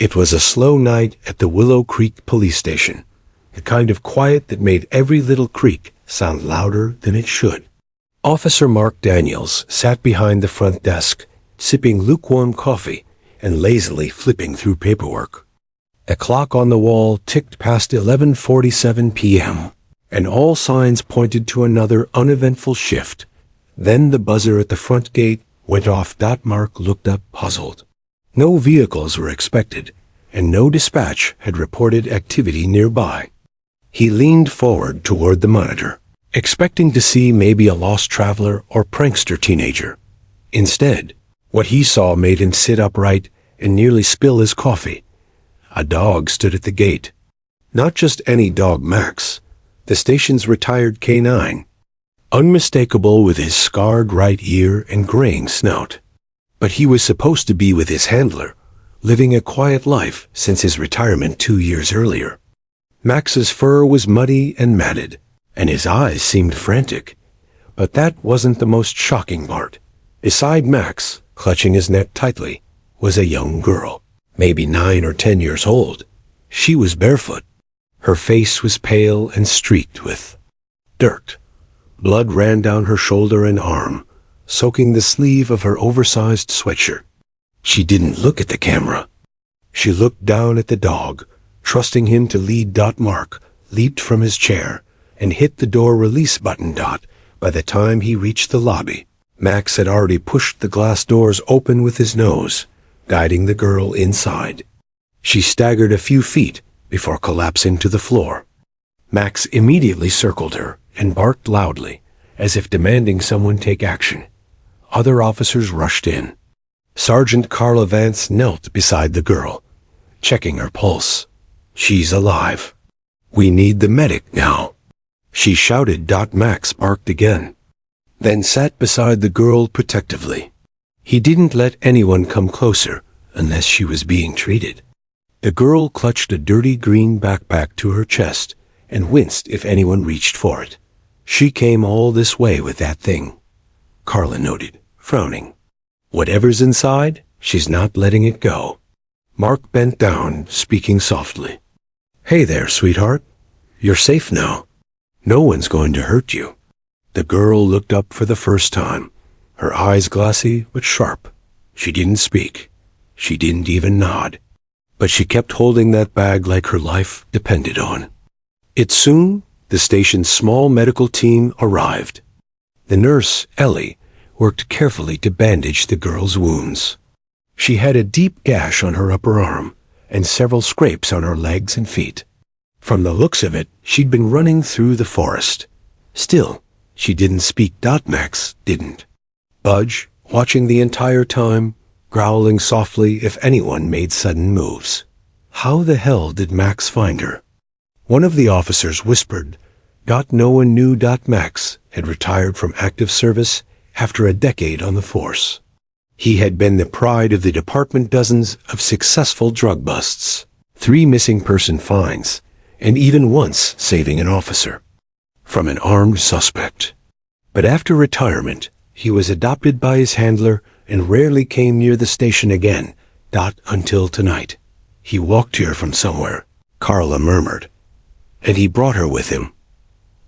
It was a slow night at the Willow Creek police station, the kind of quiet that made every little creak sound louder than it should. Officer Mark Daniels sat behind the front desk, sipping lukewarm coffee and lazily flipping through paperwork. A clock on the wall ticked past 11:47 p.m., and all signs pointed to another uneventful shift. Then the buzzer at the front gate went off. Mark looked up puzzled. No vehicles were expected, and no dispatch had reported activity nearby. He leaned forward toward the monitor, expecting to see maybe a lost traveler or prankster teenager. Instead, what he saw made him sit upright and nearly spill his coffee. A dog stood at the gate. Not just any dog, Max, the station's retired canine, unmistakable with his scarred right ear and graying snout. But he was supposed to be with his handler, living a quiet life since his retirement 2 years earlier. Max's fur was muddy and matted, and his eyes seemed frantic. But that wasn't the most shocking part. Beside Max, clutching his neck tightly, was a young girl, maybe 9 or 10 years old. She was barefoot. Her face was pale and streaked with dirt. Blood ran down her shoulder and arm, soaking the sleeve of her oversized sweatshirt. She didn't look at the camera. She looked down at the dog, trusting him to lead. Mark leaped from his chair and hit the door release button. By the time he reached the lobby, Max had already pushed the glass doors open with his nose, guiding the girl inside. She staggered a few feet before collapsing to the floor. Max immediately circled her and barked loudly, as if demanding someone take action. Other officers rushed in. Sergeant Carla Vance knelt beside the girl, checking her pulse. "She's alive. We need the medic now," she shouted. Max barked again, then sat beside the girl protectively. He didn't let anyone come closer unless she was being treated. The girl clutched a dirty green backpack to her chest and winced if anyone reached for it. "She came all this way with that thing," Carla noted, frowning. "Whatever's inside, she's not letting it go." Mark bent down, speaking softly. "Hey there, sweetheart. You're safe now. No one's going to hurt you." The girl looked up for the first time, her eyes glassy but sharp. She didn't speak. She didn't even nod. But she kept holding that bag like her life depended on it. Soon, the station's small medical team arrived. The nurse, Ellie, worked carefully to bandage the girl's wounds. She had a deep gash on her upper arm and several scrapes on her legs and feet. From the looks of it, she'd been running through the forest. Still, she didn't speak. Max didn't budge, watching the entire time, growling softly if anyone made sudden moves. How the hell did Max find her? One of the officers whispered. No one knew. Max had retired from active service after a decade on the force. He had been the pride of the department, dozens of successful drug busts, 3 missing person finds, and even once saving an officer from an armed suspect. But after retirement, he was adopted by his handler and rarely came near the station again. Until tonight. He walked here from somewhere, Carla murmured, and he brought her with him.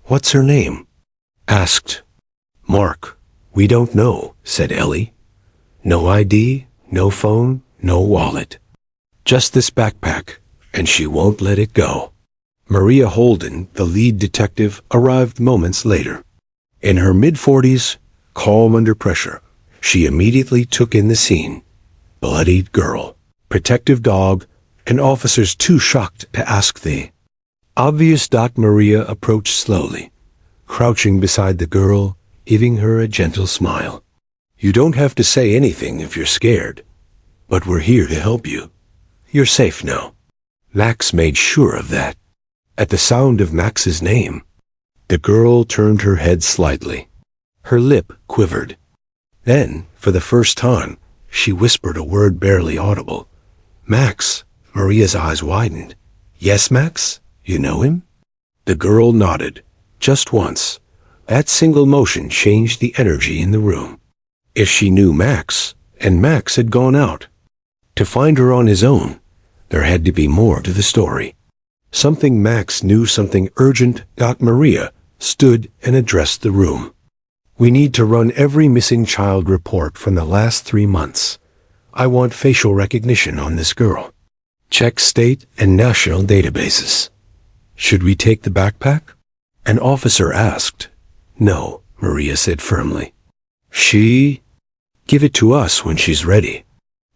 "What's her name?" asked Mark. "We don't know," said Ellie. "No ID, no phone, no wallet. Just this backpack, and she won't let it go." Maria Holden, the lead detective, arrived moments later. In her mid-40s, calm under pressure, she immediately took in the scene. Bloodied girl, protective dog, and officers too shocked to ask the obvious. Maria approached slowly, crouching beside the girl, giving her a gentle smile. "You don't have to say anything if you're scared, but we're here to help you. You're safe now." Max made sure of that. At the sound of Max's name, the girl turned her head slightly. Her lip quivered. Then, for the first time, she whispered a word barely audible. "Max." Maria's eyes widened. "Yes, Max? You know him?" The girl nodded, just once. That single motion changed the energy in the room. If she knew Max, and Max had gone out to find her on his own, There had to be more to the story. Something Max knew, something urgent. Maria stood and addressed the room. We need to run every missing child report from the last 3 months. I want facial recognition on this girl. Check state and national databases. Should we take the backpack? An officer asked. No, Maria said firmly. Give it to us when she's ready.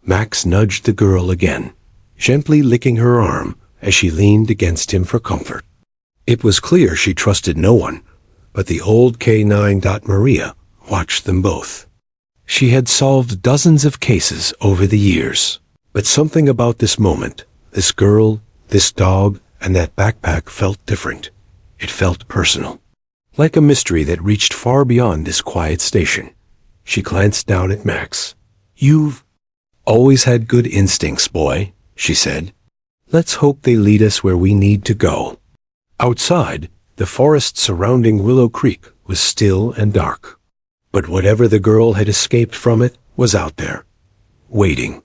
Max nudged the girl again, gently licking her arm as she leaned against him for comfort. It was clear she trusted no one, but the old K9. Maria watched them both. She had solved dozens of cases over the years, but something about this moment, this girl, this dog, and that backpack felt different. It felt personal, like a mystery that reached far beyond this quiet station. She glanced down at Max. You've always had good instincts, boy, she said. Let's hope they lead us where we need to go. Outside, the forest surrounding Willow Creek was still and dark. But whatever the girl had escaped from it was out there, waiting,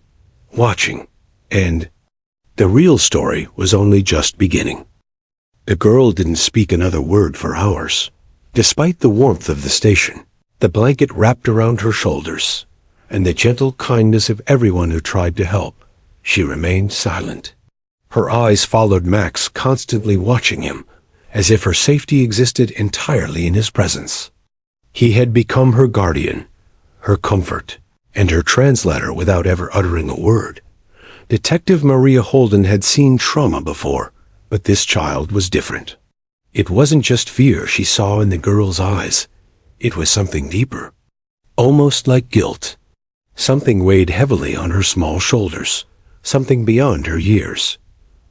watching, and the real story was only just beginning. The girl didn't speak another word for hours. Despite the warmth of the station, the blanket wrapped around her shoulders, and the gentle kindness of everyone who tried to help, she remained silent. Her eyes followed Max, constantly watching him, as if her safety existed entirely in his presence. He had become her guardian, her comfort, and her translator without ever uttering a word. Detective Maria Holden had seen trauma before, but this child was different. It wasn't just fear she saw in the girl's eyes. It was something deeper, almost like guilt. Something weighed heavily on her small shoulders, something beyond her years.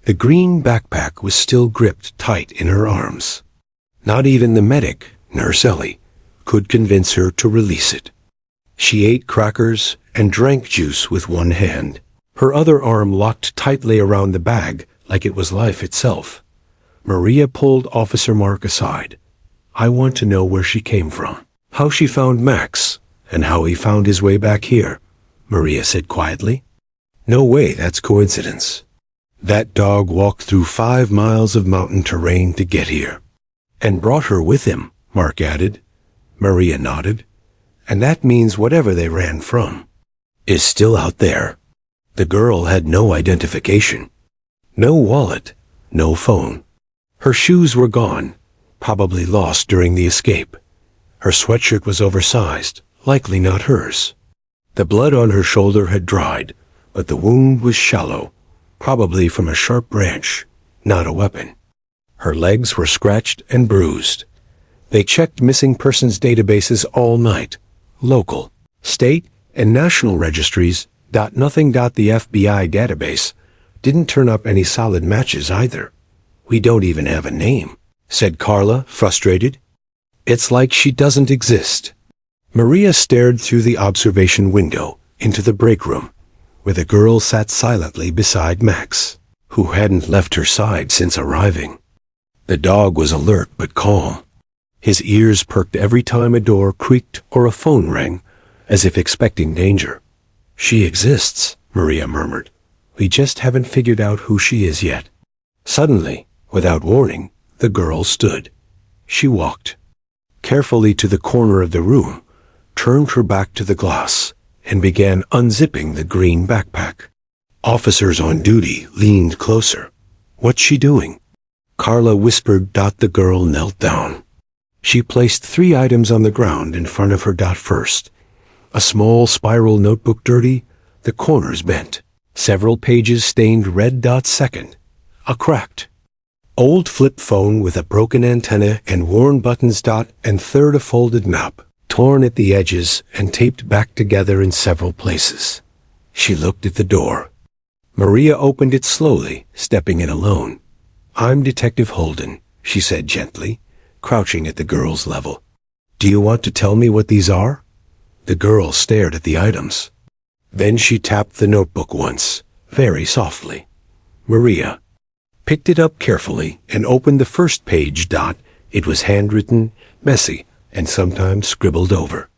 The green backpack was still gripped tight in her arms. Not even the medic, Nurse Ellie, could convince her to release it. She ate crackers and drank juice with one hand, her other arm locked tightly around the bag like it was life itself. Maria pulled Officer Mark aside. I want to know where she came from, how she found Max, and how he found his way back here, Maria said quietly. No way that's coincidence. That dog walked through 5 miles of mountain terrain to get here. And brought her with him, Mark added. Maria nodded. And that means whatever they ran from is still out there. The girl had no identification. No wallet, no phone. Her shoes were gone, probably lost during the escape. Her sweatshirt was oversized, likely not hers. The blood on her shoulder had dried, but the wound was shallow, probably from a sharp branch, not a weapon. Her legs were scratched and bruised. They checked missing persons databases all night, local, state, and national registries. Nothing. The FBI database didn't turn up any solid matches either. We don't even have a name, said Carla, frustrated. It's like she doesn't exist. Maria stared through the observation window into the break room, where the girl sat silently beside Max, who hadn't left her side since arriving. The dog was alert but calm. His ears perked every time a door creaked or a phone rang, as if expecting danger. She exists, Maria murmured. We just haven't figured out who she is yet. Suddenly, without warning, the girl stood. She walked carefully to the corner of the room, turned her back to the glass, and began unzipping the green backpack. Officers on duty leaned closer. What's she doing? Carla whispered. The girl knelt down. She placed 3 items on the ground in front of her. First, a small spiral notebook, dirty, the corners bent, several pages stained red. Second, a cracked, old flip phone with a broken antenna and worn buttons. And third, a folded map, torn at the edges and taped back together in several places. She looked at the door. Maria opened it slowly, stepping in alone. I'm Detective Holden, she said gently, crouching at the girl's level. Do you want to tell me what these are? The girl stared at the items. Then she tapped the notebook once, very softly. Maria picked it up carefully and opened the first page. It was handwritten, messy, and sometimes scribbled over.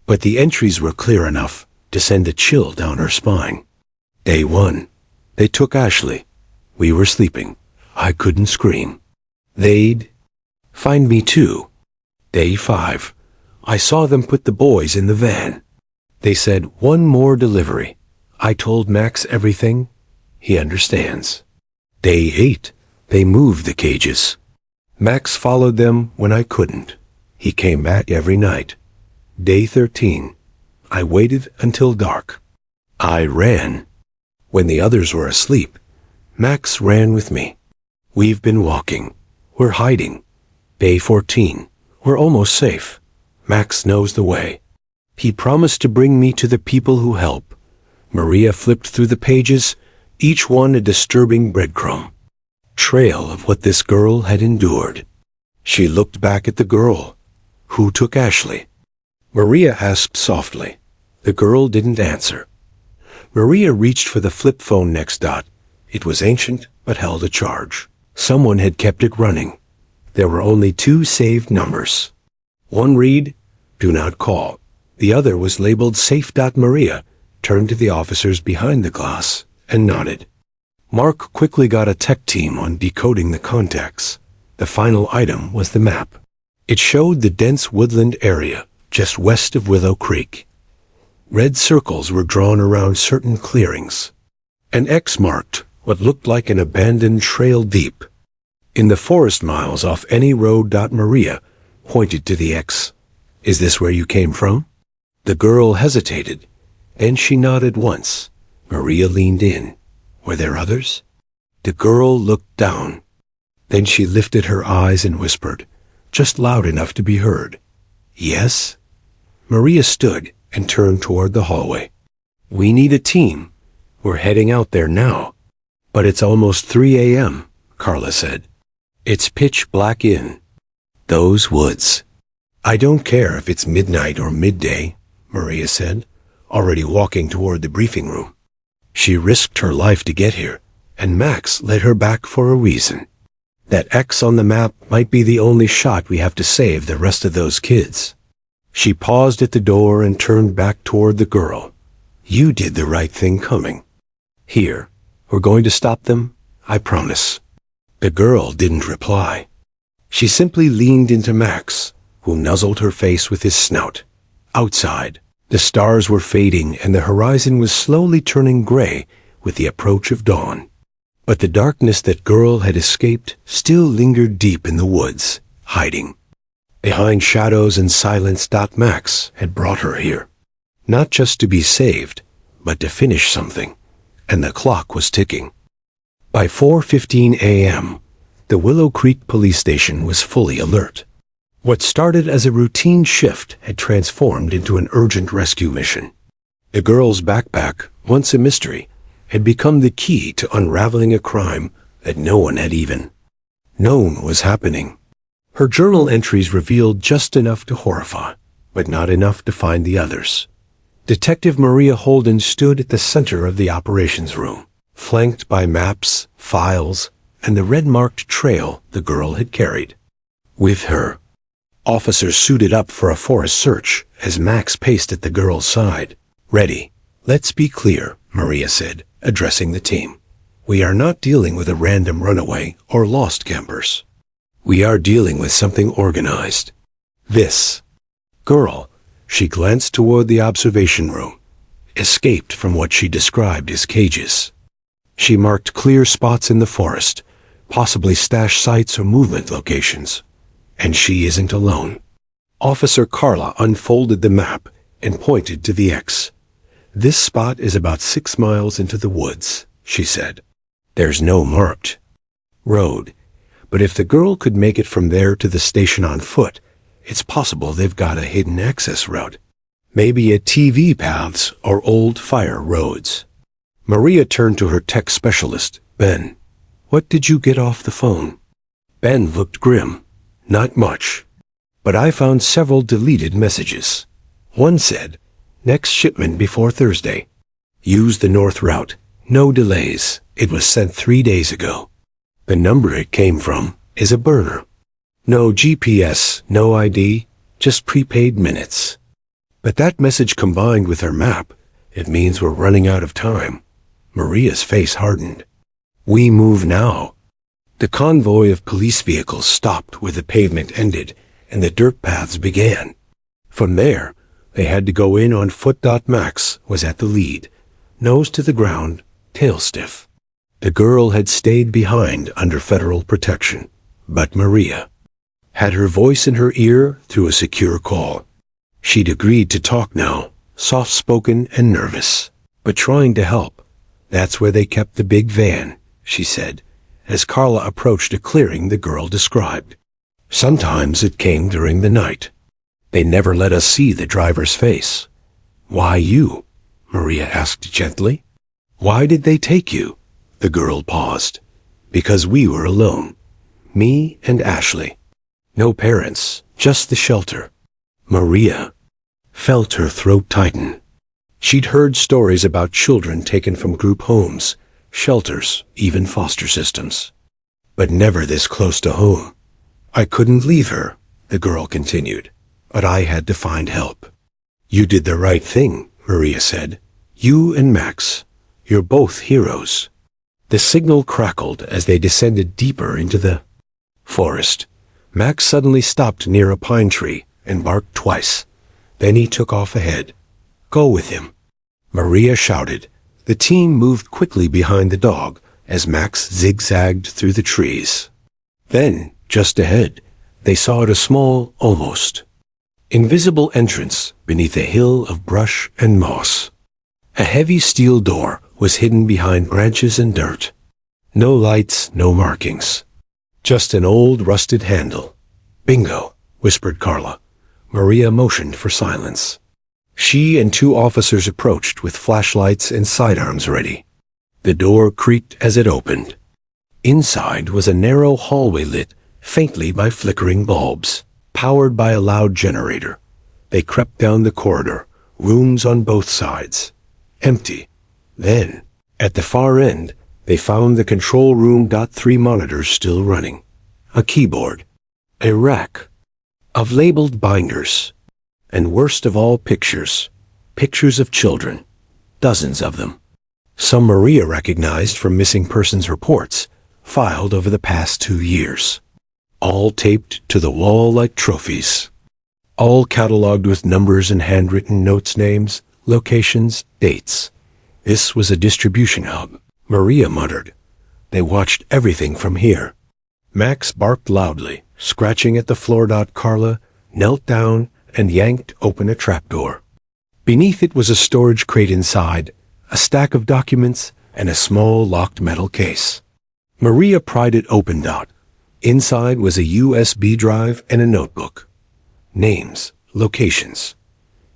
But the entries were clear enough to send a chill down her spine. Day 1. They took Ashley, We were sleeping. I couldn't scream. They'd find me too. Day 5. I saw them put the boys in the van. They said, "One more delivery." I told Max everything. He understands. Day 8. They moved the cages. Max followed them when I couldn't. He came back every night. Day 13. I waited until dark. I ran. When the others were asleep, Max ran with me. We've been walking. We're hiding. Day 14. We're almost safe. Max knows the way. He promised to bring me to the people who help. Maria flipped through the pages, each one a disturbing breadcrumb. Trail of what this girl had endured. She looked back at the girl. Who took Ashley? Maria asked softly. The girl didn't answer. Maria reached for the flip phone next dot. It was ancient, but held a charge. Someone had kept it running. There were only 2 saved numbers. One read, "Do not call." The other was labeled Safe. Maria turned to the officers behind the glass and nodded. Mark quickly got a tech team on decoding the contacts. The final item was the map. It showed the dense woodland area just west of Willow Creek. Red circles were drawn around certain clearings. An X marked what looked like an abandoned trail deep. In the forest miles off any road. Maria pointed to the X. "Is this where you came from?" The girl hesitated, and she nodded once. Maria leaned in. Were there others? The girl looked down. Then she lifted her eyes and whispered, just loud enough to be heard, "Yes?" Maria stood and turned toward the hallway. "We need a team. We're heading out there now." "But it's almost 3 a.m., Carla said. "It's pitch black in those woods." "I don't care if it's midnight or midday," Maria said, already walking toward the briefing room. She risked her life to get here, and Max led her back for a reason. That X on the map might be the only shot we have to save the rest of those kids. She paused at the door and turned back toward the girl. "You did the right thing coming. Here, we're going to stop them, I promise." The girl didn't reply. She simply leaned into Max, who nuzzled her face with his snout. Outside, the stars were fading and the horizon was slowly turning gray with the approach of dawn. But the darkness that girl had escaped still lingered deep in the woods, hiding. Behind shadows and silence. Max had brought her here. Not just to be saved, but to finish something. And the clock was ticking. By 4:15 a.m., the Willow Creek police station was fully alert. What started as a routine shift had transformed into an urgent rescue mission. The girl's backpack, once a mystery, had become the key to unraveling a crime that no one had even known was happening. Her journal entries revealed just enough to horrify, but not enough to find the others. Detective Maria Holden stood at the center of the operations room, flanked by maps, files, and the red-marked trail the girl had carried. With her, officers suited up for a forest search as Max paced at the girl's side. "Ready. Let's be clear," Maria said, addressing the team. "We are not dealing with a random runaway or lost campers. We are dealing with something organized. This girl," she glanced toward the observation room, "escaped from what she described as cages." She marked clear spots in the forest, possibly stash sites or movement locations. And she isn't alone. Officer Carla unfolded the map and pointed to the X. "This spot is about 6 miles into the woods," she said. "There's no marked road, but if the girl could make it from there to the station on foot, it's possible they've got a hidden access route. Maybe a TV paths or old fire roads." Maria turned to her tech specialist, Ben. "What did you get off the phone?" Ben looked grim. "Not much, but I found several deleted messages. One said, 'Next shipment before Thursday. Use the north route. No delays. It was sent 3 days ago.' The number it came from is a burner. No GPS, no ID, just prepaid minutes. But that message combined with her map, it means we're running out of time." Maria's face hardened. "We move now." The convoy of police vehicles stopped where the pavement ended and the dirt paths began. From there, they had to go in on foot. Max was at the lead, nose to the ground, tail stiff. The girl had stayed behind under federal protection, but Maria had her voice in her ear through a secure call. She'd agreed to talk now, soft-spoken and nervous, but trying to help. "That's where they kept the big van," she said, as Carla approached a clearing the girl described. "Sometimes it came during the night. They never let us see the driver's face." "Why you?" Maria asked gently. "Why did they take you?" The girl paused. "Because we were alone. Me and Ashley. No parents, just the shelter." Maria felt her throat tighten. She'd heard stories about children taken from group homes, shelters, even foster systems. But never this close to home. "I couldn't leave her," the girl continued, "but I had to find help." "You did the right thing," Maria said. "You and Max. You're both heroes." The signal crackled as they descended deeper into the forest. Max suddenly stopped near a pine tree and barked twice. Then he took off ahead. "Go with him," Maria shouted. The team moved quickly behind the dog as Max zigzagged through the trees. Then, just ahead, they saw a small, almost invisible entrance beneath a hill of brush and moss. A heavy steel door was hidden behind branches and dirt. No lights, no markings. Just an old rusted handle. "Bingo," whispered Carla. Maria motioned for silence. She and two officers approached with flashlights and sidearms ready. The door creaked as it opened. Inside was a narrow hallway lit faintly by flickering bulbs, powered by a loud generator. They crept down the corridor, rooms on both sides. Empty. Then, at the far end, they found the control room. 3 monitors still running. A keyboard. A rack of labeled binders. And worst of all, pictures. Pictures of children. Dozens of them. Some Maria recognized from missing persons reports, filed over the past 2 years. All taped to the wall like trophies. All cataloged with numbers and handwritten notes, names, locations, dates. This was a distribution hub, Maria muttered. They watched everything from here. Max barked loudly, scratching at the floor. Carla knelt down and yanked open a trapdoor. Beneath it was a storage crate inside, a stack of documents, and a small locked metal case. Maria pried it open. Inside was a USB drive and a notebook. Names, locations,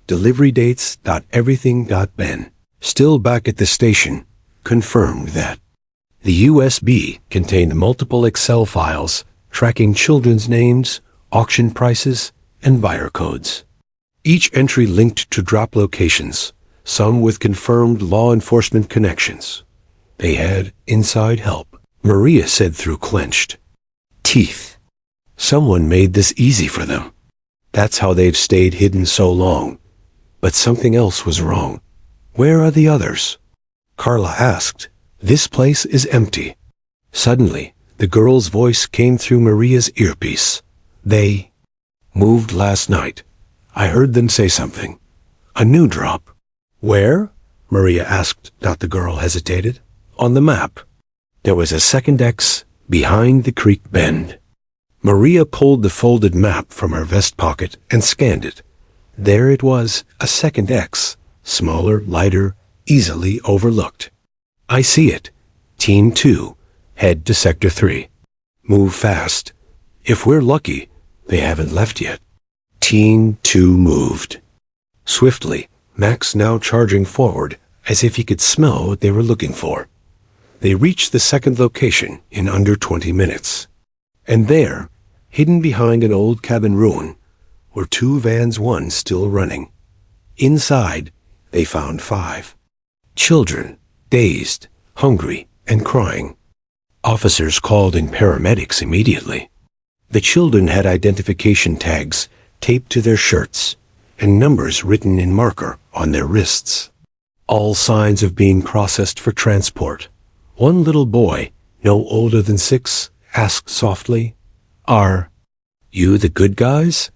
delivery dates. Everything. Ben, still back at the station, confirmed that. The USB contained multiple Excel files tracking children's names, auction prices, and buyer codes. Each entry linked to drop locations, some with confirmed law enforcement connections. They had inside help, Maria said through clenched teeth. Someone made this easy for them. That's how they've stayed hidden so long. But something else was wrong. "Where are the others?" Carla asked. "This place is empty." Suddenly, the girl's voice came through Maria's earpiece. "They moved last night. I heard them say something. A new drop." "Where?" Maria asked. The girl hesitated. "On the map. There was a second X behind the creek bend." Maria pulled the folded map from her vest pocket and scanned it. There it was, a second X, smaller, lighter, easily overlooked. "I see it. Team 2, head to Sector 3. Move fast. If we're lucky, they haven't left yet." Team 2 moved. Swiftly, Max now charging forward as if he could smell what they were looking for. They reached the second location in under 20 minutes. And there, hidden behind an old cabin ruin, were 2 vans, one still running. Inside, they found 5 children, dazed, hungry, and crying. Officers called in paramedics immediately. The children had identification tags taped to their shirts and numbers written in marker on their wrists. All signs of being processed for transport. One little boy no older than 6, asked softly. Are you the good guys?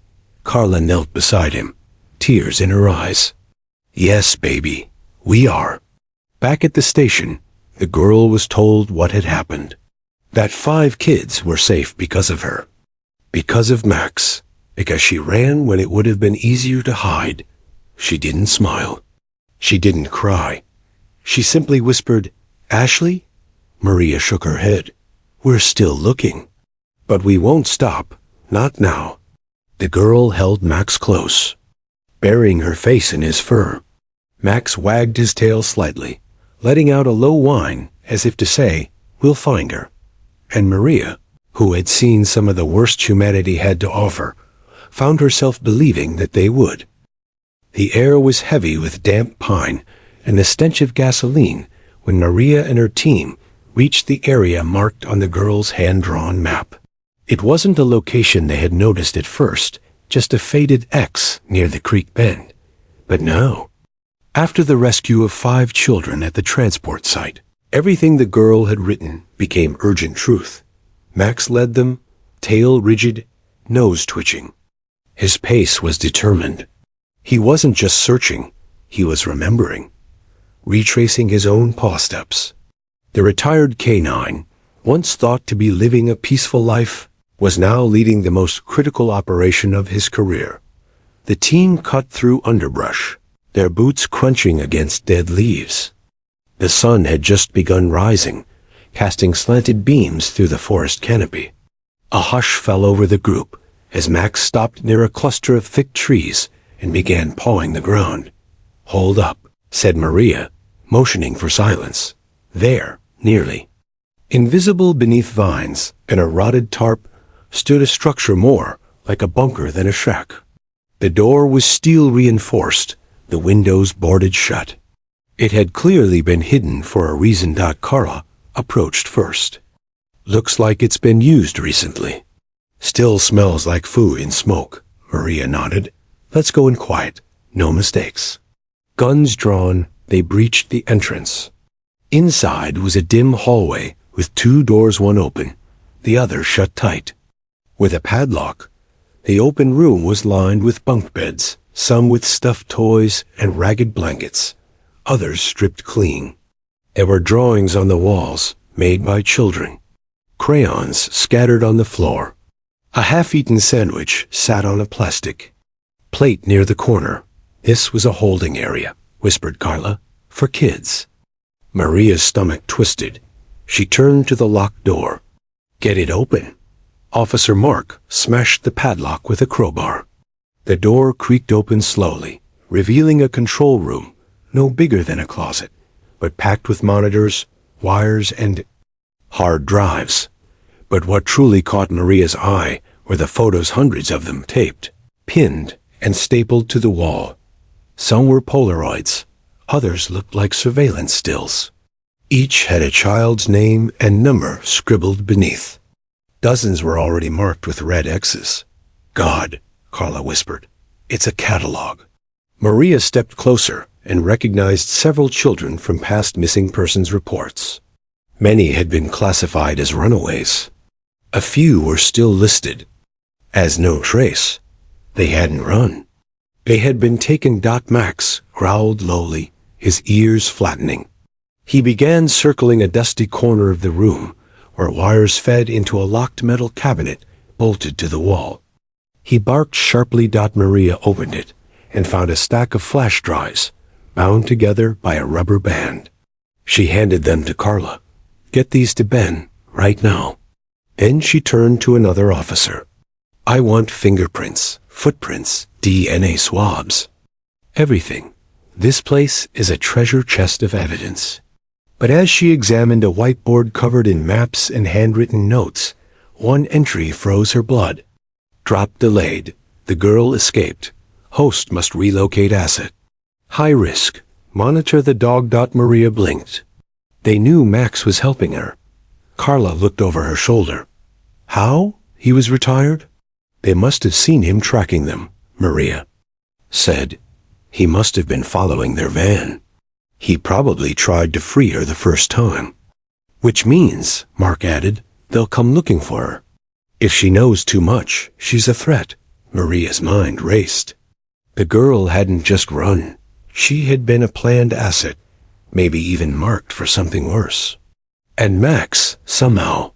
Carla knelt beside him, tears in her eyes. Yes, baby, we are. Back at the station, the girl was told what had happened. That 5 kids were safe because of her. Because of Max. Because she ran when it would have been easier to hide. She didn't smile. She didn't cry. She simply whispered, Ashley? Maria shook her head. We're still looking. But we won't stop. Not now. The girl held Max close, burying her face in his fur. Max wagged his tail slightly, letting out a low whine as if to say, we'll find her. And Maria, who had seen some of the worst humanity had to offer, found herself believing that they would. The air was heavy with damp pine and the stench of gasoline when Maria and her team reached the area marked on the girl's hand-drawn map. It wasn't a location they had noticed at first, just a faded X near the creek bend. But no. After the rescue of 5 children at the transport site, everything the girl had written became urgent truth. Max led them, tail rigid, nose twitching. His pace was determined. He wasn't just searching, he was remembering, retracing his own paw steps. The retired canine, once thought to be living a peaceful life, was now leading the most critical operation of his career. The team cut through underbrush, their boots crunching against dead leaves. The sun had just begun rising, casting slanted beams through the forest canopy. A hush fell over the group as Max stopped near a cluster of thick trees and began pawing the ground. Hold up, said Maria, motioning for silence. There, nearly. Invisible beneath vines and a rotted tarp stood a structure more like a bunker than a shack. The door was steel reinforced, the windows boarded shut. It had clearly been hidden for a reason. Carla approached first. Looks like it's been used recently. Still smells like food and smoke, Maria nodded. Let's go in quiet, no mistakes. Guns drawn, they breached the entrance. Inside was a dim hallway with 2 doors, one open, the other shut tight. With a padlock, the open room was lined with bunk beds, some with stuffed toys and ragged blankets, others stripped clean. There were drawings on the walls, made by children. Crayons scattered on the floor. A half-eaten sandwich sat on a plastic plate near the corner. This was a holding area, whispered Carla, for kids. Maria's stomach twisted. She turned to the locked door. Get it open. Officer Mark smashed the padlock with a crowbar. The door creaked open slowly, revealing a control room, no bigger than a closet, but packed with monitors, wires, and hard drives. But what truly caught Maria's eye were the photos, hundreds of them taped, pinned, and stapled to the wall. Some were Polaroids, others looked like surveillance stills. Each had a child's name and number scribbled beneath. Dozens were already marked with red X's. God, Carla whispered. It's a catalog. Maria stepped closer and recognized several children from past missing persons reports. Many had been classified as runaways. A few were still listed as no trace. They hadn't run. They had been taken. Max growled lowly, his ears flattening. He began circling a dusty corner of the room where wires fed into a locked metal cabinet bolted to the wall. He barked sharply. Maria opened it and found a stack of flash drives bound together by a rubber band. She handed them to Carla. Get these to Ben right now. Then she turned to another officer. I want fingerprints, footprints, DNA swabs. Everything. This place is a treasure chest of evidence. But as she examined a whiteboard covered in maps and handwritten notes, one entry froze her blood. Drop delayed. The girl escaped. Host must relocate asset. High risk. Monitor the dog. Maria blinked. They knew Max was helping her. Carla looked over her shoulder. How? He was retired? They must have seen him tracking them, Maria said. He must have been following their van. He probably tried to free her the first time. Which means, Mark added, they'll come looking for her. If she knows too much, she's a threat. Maria's mind raced. The girl hadn't just run. She had been a planned asset, maybe even marked for something worse. And Max, somehow,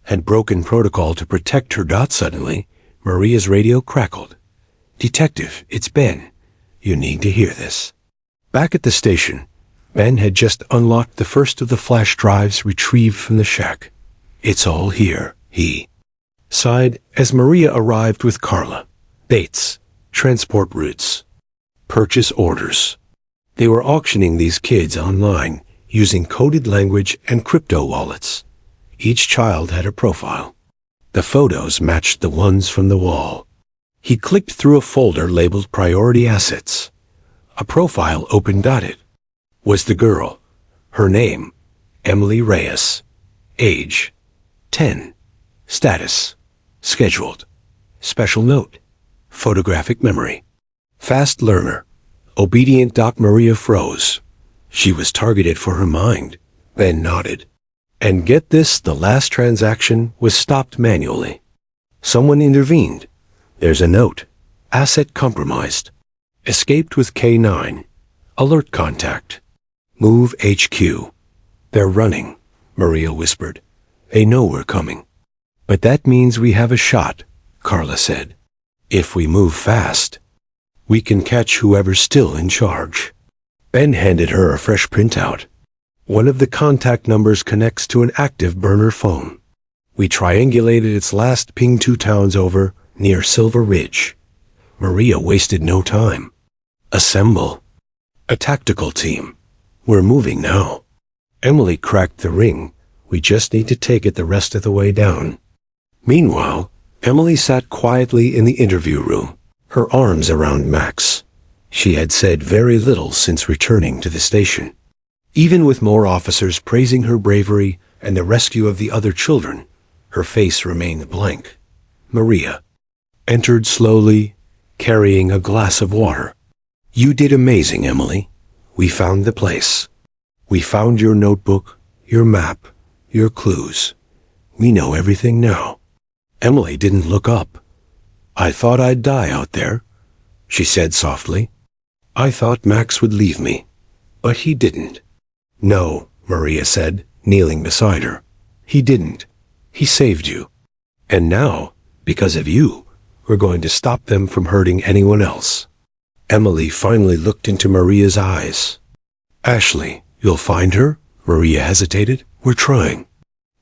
had broken protocol to protect her. Suddenly, Maria's radio crackled. "Detective, it's Ben. You need to hear this." Back at the station, Ben had just unlocked the first of the flash drives retrieved from the shack. "It's all here," he sighed as Maria arrived with Carla. Dates, transport routes, purchase orders. They were auctioning these kids online using coded language and crypto wallets. Each child had a profile. The photos matched the ones from the wall. He clicked through a folder labeled Priority Assets. A profile opened. It was the girl. Her name, Emily Reyes. Age, 10. Status, scheduled. Special note, photographic memory. Fast learner. Obedient. Maria froze. She was targeted for her mind. Ben nodded. And get this, the last transaction was stopped manually. Someone intervened. There's a note. Asset compromised. Escaped with K9. Alert contact. Move HQ. They're running, Maria whispered. They know we're coming. But that means we have a shot, Carla said. If we move fast, we can catch whoever's still in charge. Ben handed her a fresh printout. One of the contact numbers connects to an active burner phone. We triangulated its last ping 2 towns over near Silver Ridge. Maria wasted no time. Assemble. A tactical team. We're moving now. Emily cracked the ring. We just need to take it the rest of the way down. Meanwhile, Emily sat quietly in the interview room, her arms around Max. She had said very little since returning to the station. Even with more officers praising her bravery and the rescue of the other children, her face remained blank. Maria entered slowly, carrying a glass of water. You did amazing, Emily. We found the place. We found your notebook, your map, your clues. We know everything now. Emily didn't look up. I thought I'd die out there, she said softly. I thought Max would leave me, but he didn't. No, Maria said, kneeling beside her. He didn't. He saved you. And now, because of you, we're going to stop them from hurting anyone else. Emily finally looked into Maria's eyes. Ashley, you'll find her? Maria hesitated. We're trying.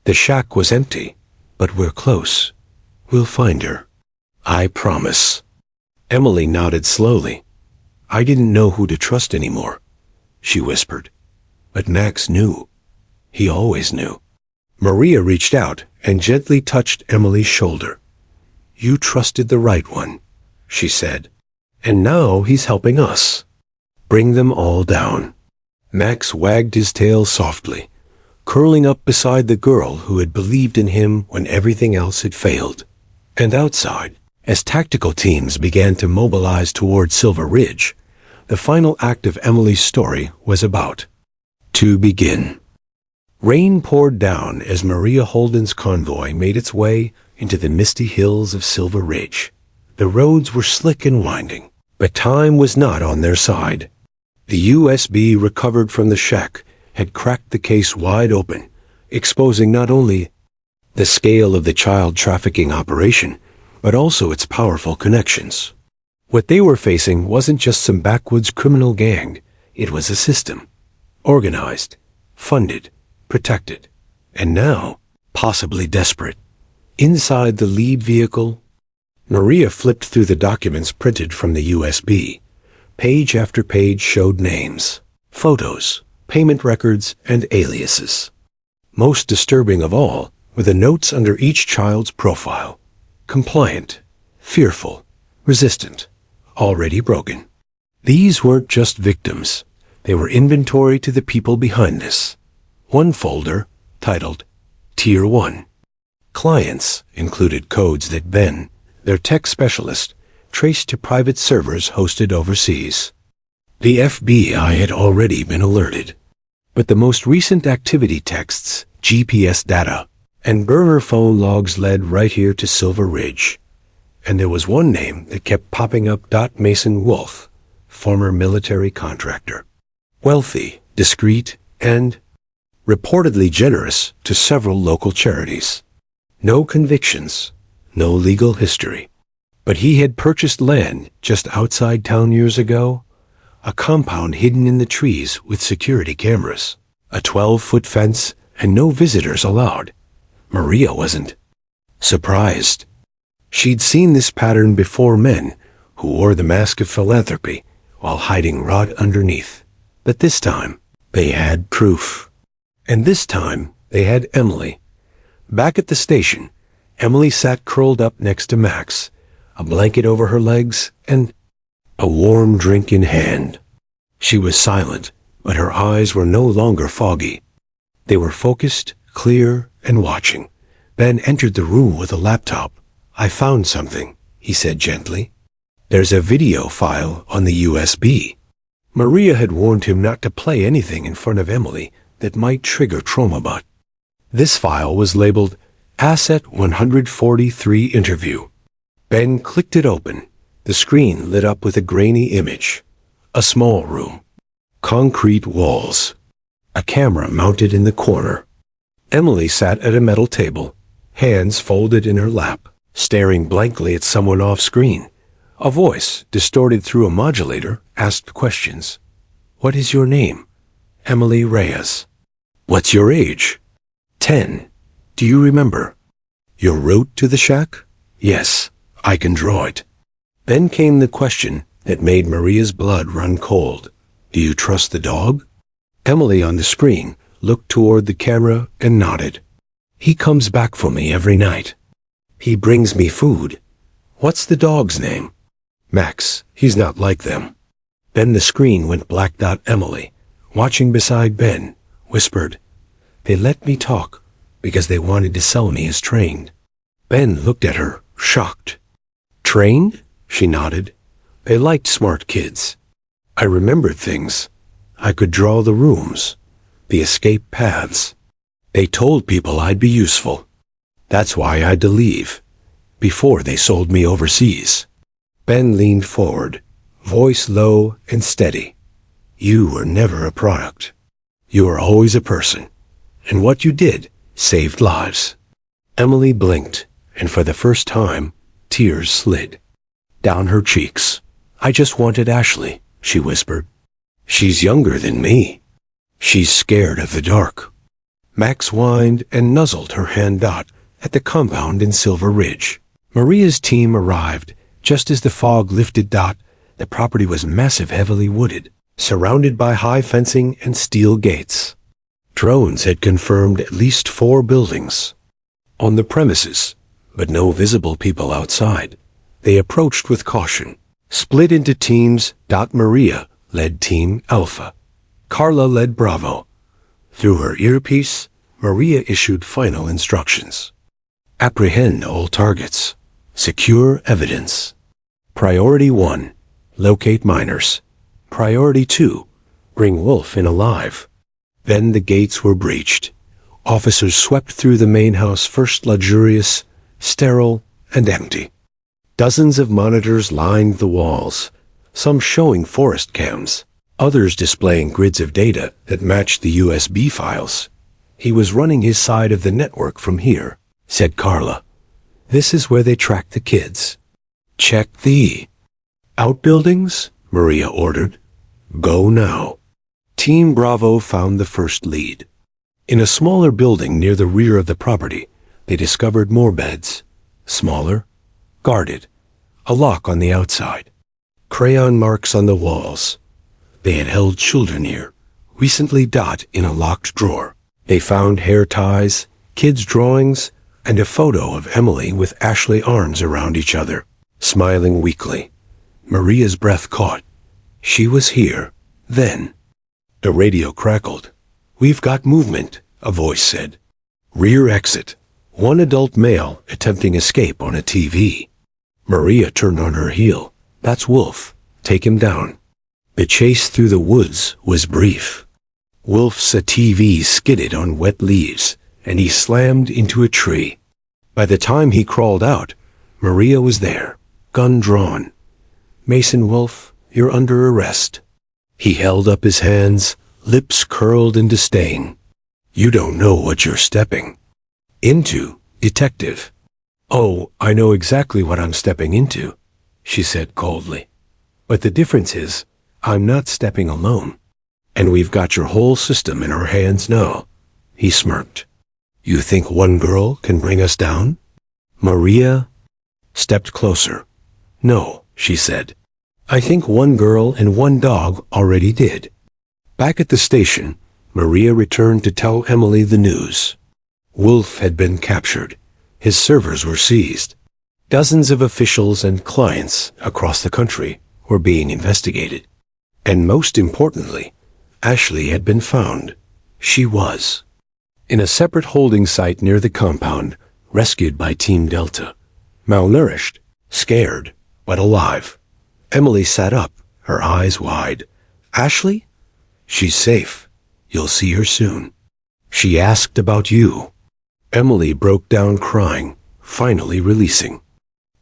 The shack was empty, but we're close. We'll find her. I promise. Emily nodded slowly. I didn't know who to trust anymore, she whispered. But Max knew. He always knew. Maria reached out and gently touched Emily's shoulder. You trusted the right one, she said. And now he's helping us. Bring them all down. Max wagged his tail softly, curling up beside the girl who had believed in him when everything else had failed. And outside, as tactical teams began to mobilize toward Silver Ridge, the final act of Emily's story was about to begin. Rain poured down as Maria Holden's convoy made its way into the misty hills of Silver Ridge. The roads were slick and winding, but time was not on their side. The USB recovered from the shack had cracked the case wide open, exposing not only the scale of the child trafficking operation, but also its powerful connections. What they were facing wasn't just some backwoods criminal gang, it was a system. Organized, funded, protected, and now, possibly desperate. Inside the lead vehicle, Maria flipped through the documents printed from the USB. Page after page showed names, photos, payment records, and aliases. Most disturbing of all were the notes under each child's profile. Compliant, fearful, resistant, already broken. These weren't just victims. They were inventory to the people behind this. One folder, titled Tier 1. Clients included codes that Ben, their tech specialist, traced to private servers hosted overseas. The FBI had already been alerted, but the most recent activity texts GPS data, and burner phone logs led right here to Silver Ridge. And there was one name that kept popping up: Mason Wolf, former military contractor. Wealthy, discreet, and reportedly generous to several local charities. No convictions, no legal history. But he had purchased land just outside town years ago, a compound hidden in the trees with security cameras, a 12-foot fence, and no visitors allowed. Maria wasn't surprised. She'd seen this pattern before: men who wore the mask of philanthropy while hiding rot underneath. But this time, they had proof. And this time, they had Emily. Back at the station, Emily sat curled up next to Max, a blanket over her legs and a warm drink in hand. She was silent, but her eyes were no longer foggy. They were focused, clear, and watching. Ben entered the room with a laptop. "I found something," he said gently. "There's a video file on the USB." Maria had warned him not to play anything in front of Emily that might trigger TraumaBot. This file was labeled Asset 143 Interview. Ben clicked it open. The screen lit up with a grainy image. A small room. Concrete walls. A camera mounted in the corner. Emily sat at a metal table, hands folded in her lap, staring blankly at someone off-screen. A voice, distorted through a modulator, asked questions. "What is your name?" "Emily Reyes." "What's your age?" 10. "Do you remember your route to the shack?" "Yes, I can draw it." Then came the question that made Maria's blood run cold. "Do you trust the dog?" Emily on the screen looked toward the camera and nodded. "He comes back for me every night. He brings me food." "What's the dog's name?" "Max. He's not like them." Then the screen went black. Emily, watching beside Ben, whispered, "They let me talk because they wanted to sell me as trained." Ben looked at her, shocked. "Trained?" She nodded. "They liked smart kids. I remembered things. I could draw the rooms, the escape paths. They told people I'd be useful. That's why I had to leave, before they sold me overseas." Ben leaned forward, voice low and steady. "You were never a product. You were always a person, and what you did saved lives." Emily blinked, and for the first time, tears slid down her cheeks. "I just wanted Ashley," she whispered. "She's younger than me. She's scared of the dark." Max whined and nuzzled her hand. At the compound in Silver Ridge, Maria's team arrived just as the fog lifted. The property was massive, heavily wooded, surrounded by high fencing and steel gates. Drones had confirmed at least 4 buildings on the premises, but no visible people outside. They approached with caution, split into teams. Maria led Team Alpha. Carla led Bravo. Through her earpiece, Maria issued final instructions. Apprehend all targets. Secure evidence. Priority 1, locate minors. Priority 2, bring Wolf in alive. Then the gates were breached. Officers swept through the main house, first luxurious, sterile, and empty. Dozens of monitors lined the walls, some showing forest cams, others displaying grids of data that matched the USB files. "He was running his side of the network from here," said Carla. "This is where they track the kids." "Check the outbuildings," Maria ordered. "Go now." Team Bravo found the first lead. In a smaller building near the rear of the property, they discovered more beds, smaller, guarded, a lock on the outside, crayon marks on the walls. They had held children here, recently. In a locked drawer, they found hair ties, kids' drawings, and a photo of Emily with Ashley arms around each other, smiling weakly. Maria's breath caught. She was here, then. The radio crackled. "We've got movement," a voice said. "Rear exit. One adult male attempting escape on a TV." Maria turned on her heel. "That's Wolf. Take him down." The chase through the woods was brief. Wolf's TV skidded on wet leaves, and he slammed into a tree. By the time he crawled out, Maria was there, gun drawn. "Mason Wolf, you're under arrest." He held up his hands, lips curled in disdain. "You don't know what you're stepping into, detective." "Oh, I know exactly what I'm stepping into," she said coldly. "But the difference is, I'm not stepping alone. And we've got your whole system in our hands now." He smirked. "You think one girl can bring us down?" Maria stepped closer. "No," she said. "I think one girl and one dog already did." Back at the station, Maria returned to tell Emily the news. Wolf had been captured. His servers were seized. Dozens of officials and clients across the country were being investigated. And most importantly, Ashley had been found. She was in a separate holding site near the compound, rescued by Team Delta. Malnourished, scared, but alive. Emily sat up, her eyes wide. "Ashley? She's safe. You'll see her soon." "She asked about you." Emily broke down crying, finally releasing.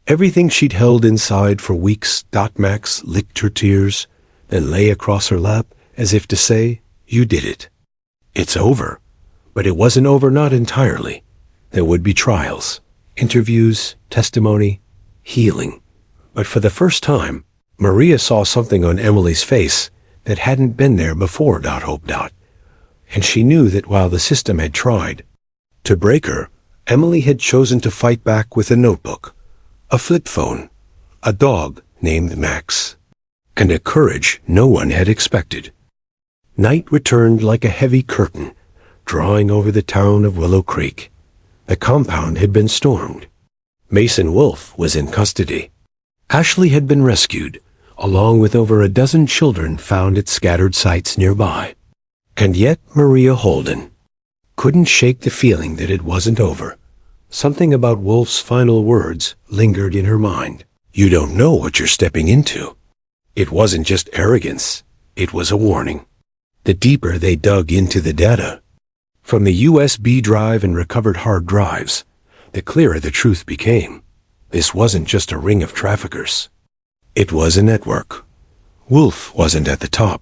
Everything she'd held inside for weeks. Max licked her tears, then lay across her lap as if to say, "You did it. It's over." But it wasn't over, not entirely. There would be trials, interviews, testimony, healing. But for the first time, Maria saw something on Emily's face that hadn't been there before. Hope. And she knew that while the system had tried to break her, Emily had chosen to fight back with a notebook, a flip phone, a dog named Max, and a courage no one had expected. Night returned like a heavy curtain, drawing over the town of Willow Creek. The compound had been stormed. Mason Wolf was in custody. Ashley had been rescued, along with over a dozen children found at scattered sites nearby. And yet Maria Holden couldn't shake the feeling that it wasn't over. Something about Wolf's final words lingered in her mind. "You don't know what you're stepping into." It wasn't just arrogance, it was a warning. The deeper they dug into the data, from the USB drive and recovered hard drives, the clearer the truth became. This wasn't just a ring of traffickers. It was a network. Wolf wasn't at the top.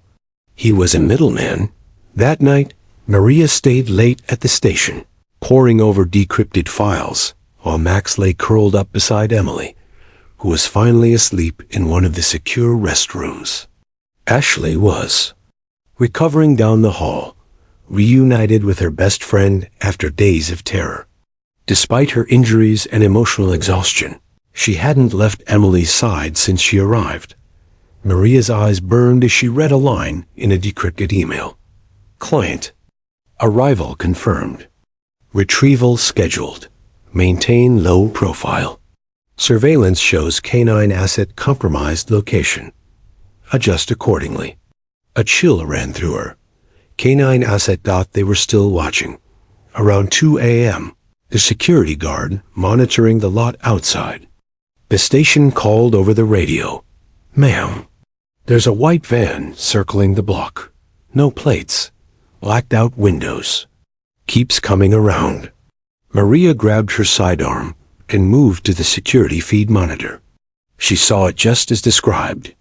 He was a middleman. That night, Maria stayed late at the station, poring over decrypted files, while Max lay curled up beside Emily, who was finally asleep in one of the secure restrooms. Ashley was recovering down the hall, reunited with her best friend after days of terror. Despite her injuries and emotional exhaustion, she hadn't left Emily's side since she arrived. Maria's eyes burned as she read a line in a decrypted email. "Client. Arrival confirmed. Retrieval scheduled. Maintain low profile. Surveillance shows canine asset compromised location. Adjust accordingly." A chill ran through her. Canine asset. They were still watching. Around 2 a.m., the security guard monitoring the lot outside. The station called over the radio. "Ma'am, there's a white van circling the block. No plates. Blacked out windows. Keeps coming around." Maria grabbed her sidearm and moved to the security feed monitor. She saw it just as described.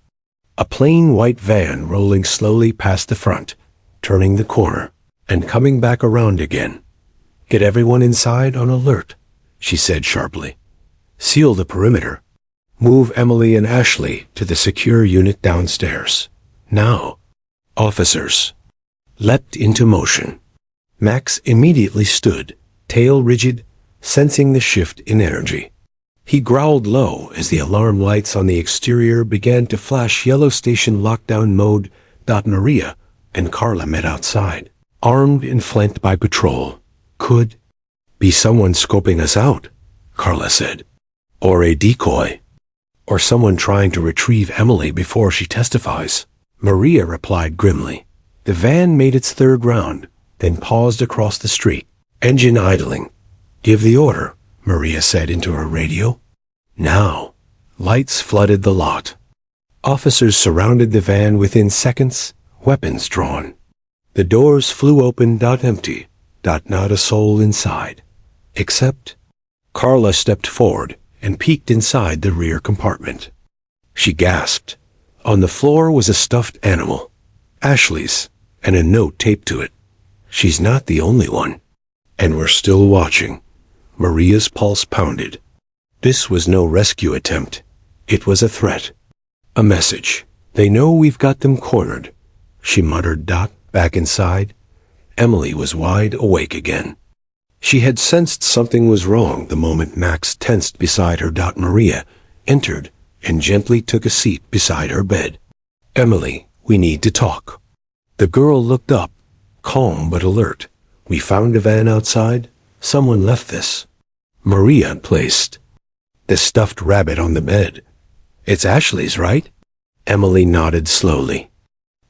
A plain white van rolling slowly past the front, turning the corner, and coming back around again. "Get everyone inside on alert," she said sharply. "Seal the perimeter. Move Emily and Ashley to the secure unit downstairs. Now." Officers leapt into motion. Max immediately stood, tail rigid, sensing the shift in energy. He growled low as the alarm lights on the exterior began to flash yellow station lockdown mode. Maria and Carla met outside, armed and flanked by patrol. "Could be someone scoping us out," Carla said. "Or a decoy. Or someone trying to retrieve Emily before she testifies," Maria replied grimly. The van made its third round, then paused across the street, engine idling. "Give the order," Maria said into her radio. Now, lights flooded the lot. Officers surrounded the van within seconds, weapons drawn. The doors flew open. Empty. Not a soul inside. Except Carla stepped forward and peeked inside the rear compartment. She gasped. On the floor was a stuffed animal, Ashley's, and a note taped to it. She's not the only one. And we're still watching. Maria's pulse pounded. This was no rescue attempt. It was a threat. A message. They know we've got them cornered, she muttered. Back inside, Emily was wide awake again. She had sensed something was wrong the moment Max tensed beside her. Maria entered and gently took a seat beside her bed. Emily, we need to talk. The girl looked up, calm but alert. We found a van outside. Someone left this. Maria placed the stuffed rabbit on the bed. It's Ashley's, right? Emily nodded slowly.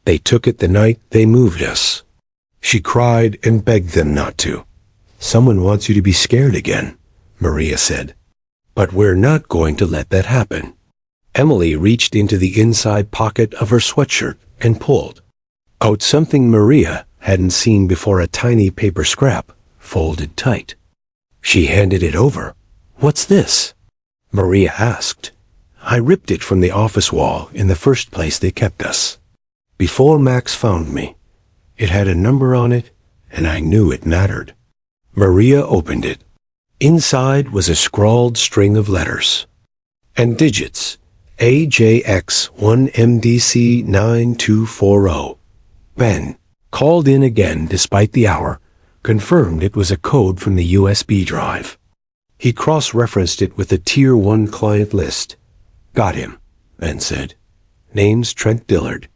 They took it the night they moved us. She cried and begged them not to. Someone wants you to be scared again, Maria said. But we're not going to let that happen. Emily reached into the inside pocket of her sweatshirt and pulled out something Maria hadn't seen before, a tiny paper scrap, folded tight. She handed it over. What's this? Maria asked. I ripped it from the office wall in the first place they kept us. Before Max found me. It had a number on it, and I knew it mattered. Maria opened it. Inside was a scrawled string of letters and digits. AJX1MDC9240. Ben called in again despite the hour, confirmed it was a code from the USB drive. He cross-referenced it with the Tier 1 client list. Got him, Ben said. Name's Trent Dillard.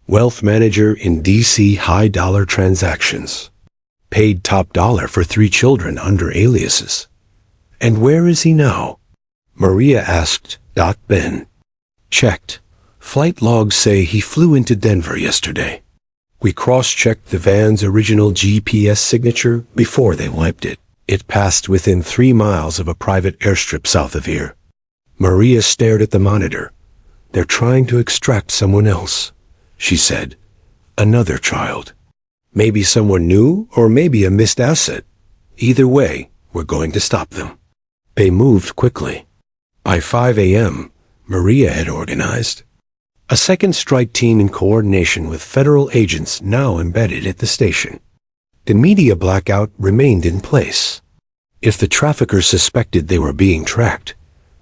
Wealth manager in DC, high-dollar transactions. Paid top dollar for 3 children under aliases. And where is he now? Maria asked. Ben checked. Flight logs say he flew into Denver yesterday. We cross-checked the van's original GPS signature before they wiped it. It passed within 3 miles of a private airstrip south of here. Maria stared at the monitor. They're trying to extract someone else, she said. Another child. Maybe someone new, or maybe a missed asset. Either way, we're going to stop them. They moved quickly. By 5 a.m., Maria had organized a second strike team in coordination with federal agents now embedded at the station. The media blackout remained in place. If the traffickers suspected they were being tracked,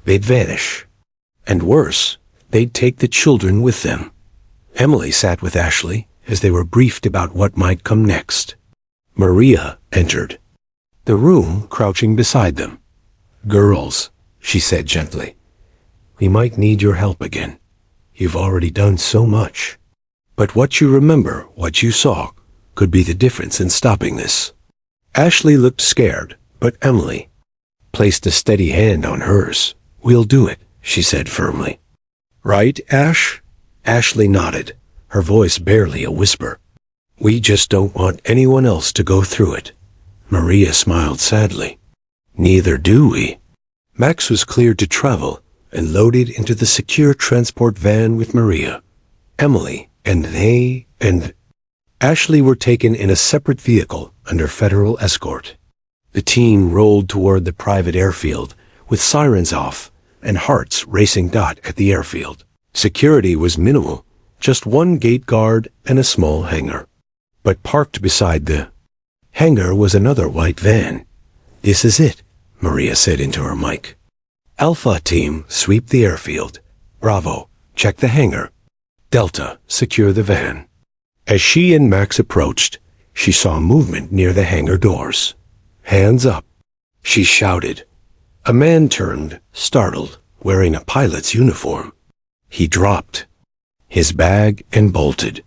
they'd vanish. And worse, they'd take the children with them. Emily sat with Ashley as they were briefed about what might come next. Maria entered the room, crouching beside them. Girls, she said gently, we might need your help again. You've already done so much. But what you remember, what you saw, could be the difference in stopping this. Ashley looked scared, but Emily placed a steady hand on hers. We'll do it, she said firmly. Right, Ash? Ashley nodded, her voice barely a whisper. We just don't want anyone else to go through it. Maria smiled sadly. Neither do we. Max was cleared to travel and loaded into the secure transport van with Maria. Emily and they and Ashley were taken in a separate vehicle under federal escort. The team rolled toward the private airfield with sirens off and hearts racing. At the airfield, security was minimal, just one gate guard and a small hangar. But parked beside the hangar was another white van. This is it, Maria said into her mic. Alpha team, sweep the airfield. Bravo, check the hangar. Delta, secure the van. As she and Max approached, she saw movement near the hangar doors. Hands up, she shouted. A man turned, startled, wearing a pilot's uniform. He dropped his bag and bolted.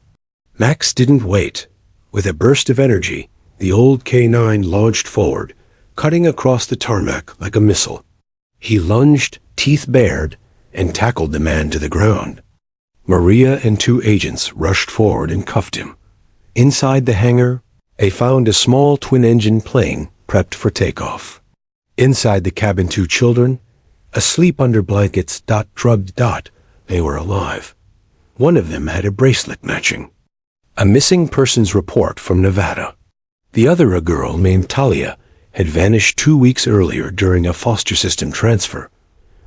Max didn't wait. With a burst of energy, the old K-9 launched forward, cutting across the tarmac like a missile. He lunged, teeth bared, and tackled the man to the ground. Maria and 2 agents rushed forward and cuffed him. Inside the hangar, they found a small twin-engine plane prepped for takeoff. Inside the cabin, 2 children, asleep under blankets. Drugged. They were alive. One of them had a bracelet matching. A missing persons report from Nevada. The other, a girl named Talia, had vanished 2 weeks earlier during a foster system transfer.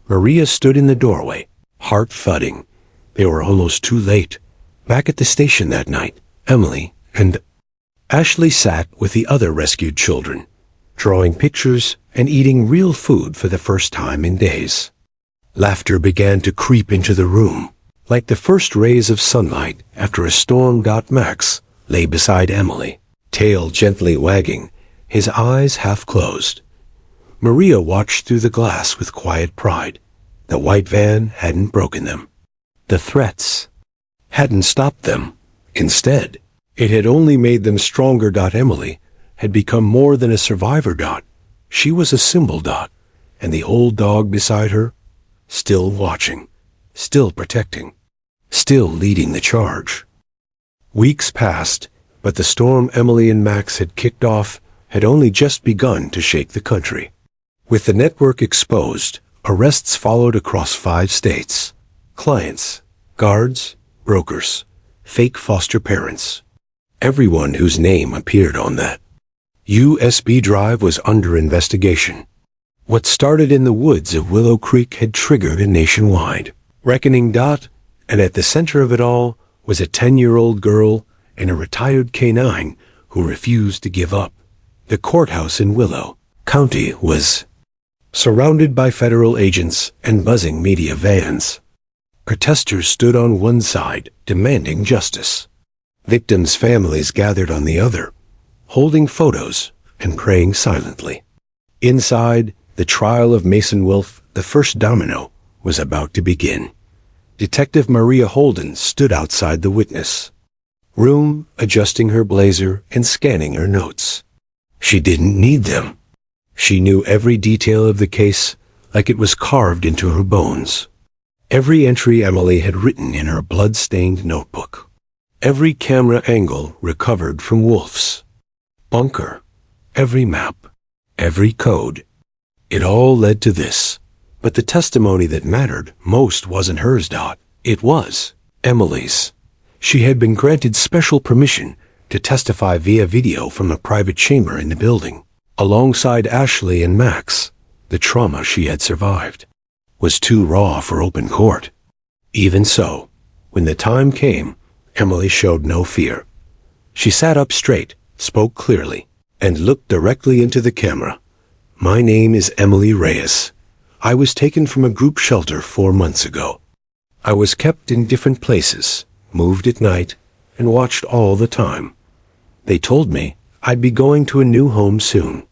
Maria stood in the doorway, heart thudding. They were almost too late. Back at the station that night, Emily and Ashley sat with the other rescued children, drawing pictures and eating real food for the first time in days. Laughter began to creep into the room, like the first rays of sunlight after a storm. Max lay beside Emily, tail gently wagging, his eyes half closed. Maria watched through the glass with quiet pride. The white van hadn't broken them. The threats hadn't stopped them. Instead, it had only made them stronger. Emily had become more than a survivor. She was a symbol. And the old dog beside her, still watching, still protecting, still leading the charge. Weeks passed, but the storm Emily and Max had kicked off had only just begun to shake the country. With the network exposed, arrests followed across 5 states. Clients, guards, brokers, fake foster parents. Everyone whose name appeared on that USB drive was under investigation. What started in the woods of Willow Creek had triggered a nationwide reckoning. And at the center of it all was a 10-year-old girl and a retired K-9 who refused to give up. The courthouse in Willow County was surrounded by federal agents and buzzing media vans. Protesters stood on one side, demanding justice. Victims' families gathered on the other, holding photos and praying silently. Inside, the trial of Mason Wilf, the first domino, was about to begin. Detective Maria Holden stood outside the witness room, adjusting her blazer and scanning her notes. She didn't need them. She knew every detail of the case like it was carved into her bones. Every entry Emily had written in her blood-stained notebook. Every camera angle recovered from Wolf's bunker. Every map. Every code. It all led to this. But the testimony that mattered most wasn't hers. It was Emily's. She had been granted special permission to testify via video from a private chamber in the building. Alongside Ashley and Max, the trauma she had survived was too raw for open court. Even so, when the time came, Emily showed no fear. She sat up straight, spoke clearly, and looked directly into the camera. My name is Emily Reyes. I was taken from a group shelter 4 months ago. I was kept in different places, moved at night, and watched all the time. They told me I'd be going to a new home soon.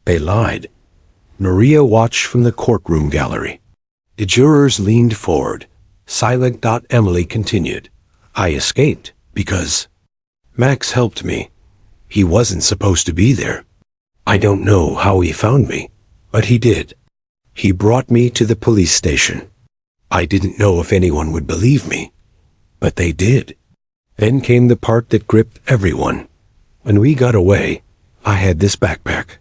They lied. Maria watched from the courtroom gallery. The jurors leaned forward. Silent. Emily continued. I escaped because Max helped me. He wasn't supposed to be there. I don't know how he found me, but he did. He brought me to the police station. I didn't know if anyone would believe me, but they did. Then came the part that gripped everyone. When we got away, I had this backpack.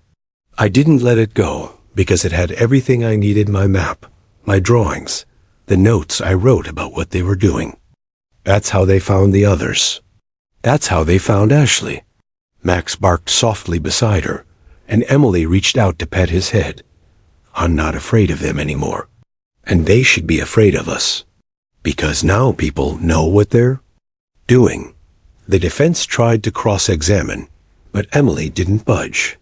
I didn't let it go because it had everything I needed: my map, my drawings, the notes I wrote about what they were doing. That's how they found the others. That's how they found Ashley. Max barked softly beside her, and Emily reached out to pet his head. I'm not afraid of them anymore. And they should be afraid of us. Because now people know what they're doing. The defense tried to cross-examine, but Emily didn't budge.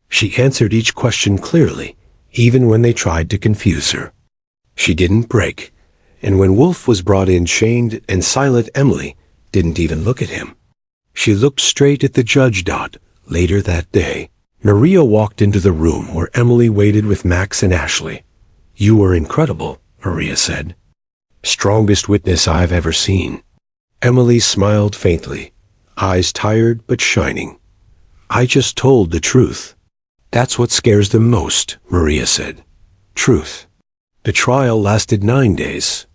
She answered each question clearly, even when they tried to confuse her. She didn't break, and when Wolf was brought in chained and silent, Emily didn't even look at him. She looked straight at the judge. Later that day, Maria walked into the room where Emily waited with Max and Ashley. You were incredible, Maria said. Strongest witness I've ever seen. Emily smiled faintly, eyes tired but shining. I just told the truth. That's what scares them most, Maria said. Truth. The trial lasted 9 days.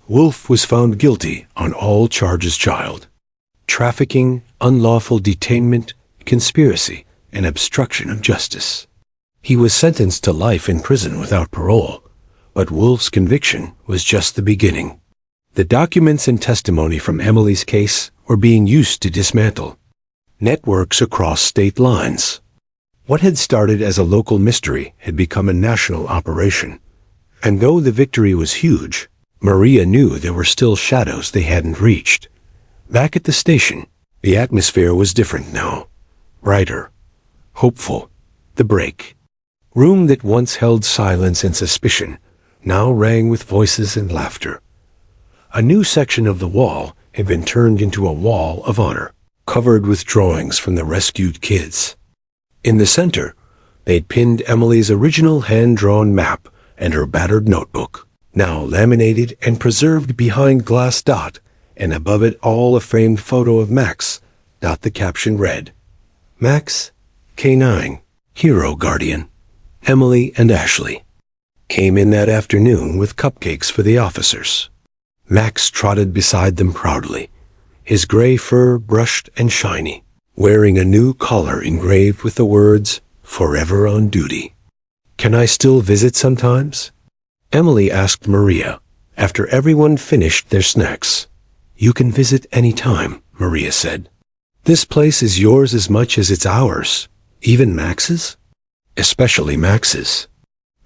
Wolf was found guilty on all charges: child trafficking, unlawful detainment, conspiracy, and obstruction of justice. He was sentenced to life in prison without parole, but Wolf's conviction was just the beginning. The documents and testimony from Emily's case were being used to dismantle networks across state lines. What had started as a local mystery had become a national operation. And though the victory was huge, Maria knew there were still shadows they hadn't reached. Back at the station, the atmosphere was different now. Brighter, hopeful. The break. Room that once held silence and suspicion now rang with voices and laughter. A new section of the wall had been turned into a wall of honor, covered with drawings from the rescued kids. In the center, they'd pinned Emily's original hand-drawn map and her battered notebook, now laminated and preserved behind glass dot, and above it all a framed photo of Max. The caption read, Max, K9, Hero Guardian, Emily and Ashley. Came in that afternoon with cupcakes for the officers. Max trotted beside them proudly, his gray fur brushed and shiny, wearing a new collar engraved with the words, Forever on Duty. Can I still visit sometimes? Emily asked Maria, after everyone finished their snacks. You can visit any time, Maria said. This place is yours as much as it's ours. Even Max's? Especially Max's.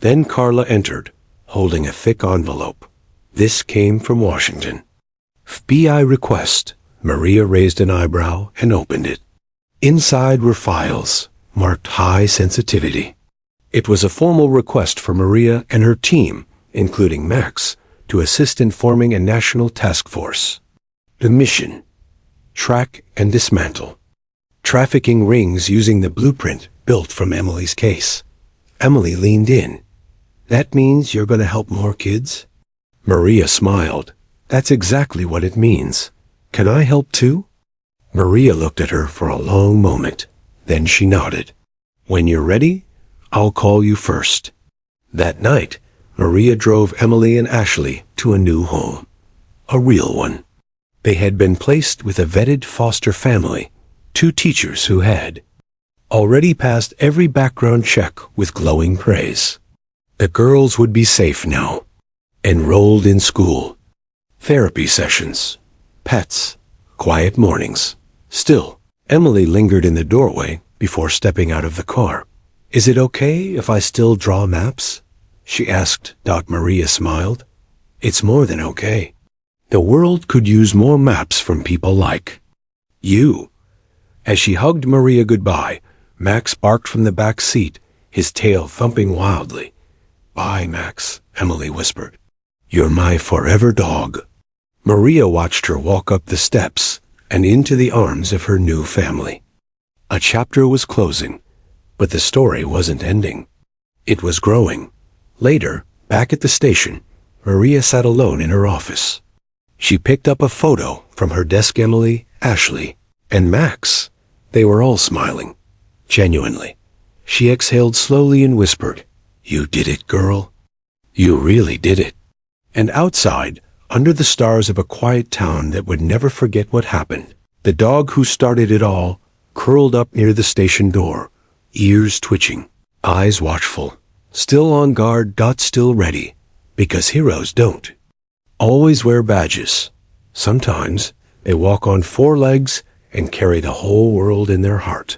Then Carla entered, holding a thick envelope. This came from Washington. FBI request. Maria raised an eyebrow and opened it. Inside were files, marked high sensitivity. It was a formal request for Maria and her team, including Max, to assist in forming a national task force. The mission: track and dismantle trafficking rings using the blueprint built from Emily's case. Emily leaned in. That means you're going to help more kids? Maria smiled. That's exactly what it means. Can I help too? Maria looked at her for a long moment. Then she nodded. When you're ready, I'll call you first. That night, Maria drove Emily and Ashley to a new home. A real one. They had been placed with a vetted foster family, 2 teachers who had already passed every background check with glowing praise. The girls would be safe now, enrolled in school, therapy sessions, pets, quiet mornings. Still, Emily lingered in the doorway before stepping out of the car. Is it okay if I still draw maps? She asked. Maria smiled. It's more than okay. The world could use more maps from people like you. As she hugged Maria goodbye, Max barked from the back seat, his tail thumping wildly. Bye, Max, Emily whispered. You're my forever dog. Maria watched her walk up the steps and into the arms of her new family. A chapter was closing, but the story wasn't ending. It was growing. Later, back at the station, Maria sat alone in her office. She picked up a photo from her desk. Emily, Ashley, and Max. They were all smiling. Genuinely. She exhaled slowly and whispered, You did it, girl. You really did it. And outside, under the stars of a quiet town that would never forget what happened, the dog who started it all curled up near the station door, ears twitching, eyes watchful, still on guard. Still ready, because heroes don't always wear badges. Sometimes they walk on 4 legs and carry the whole world in their heart.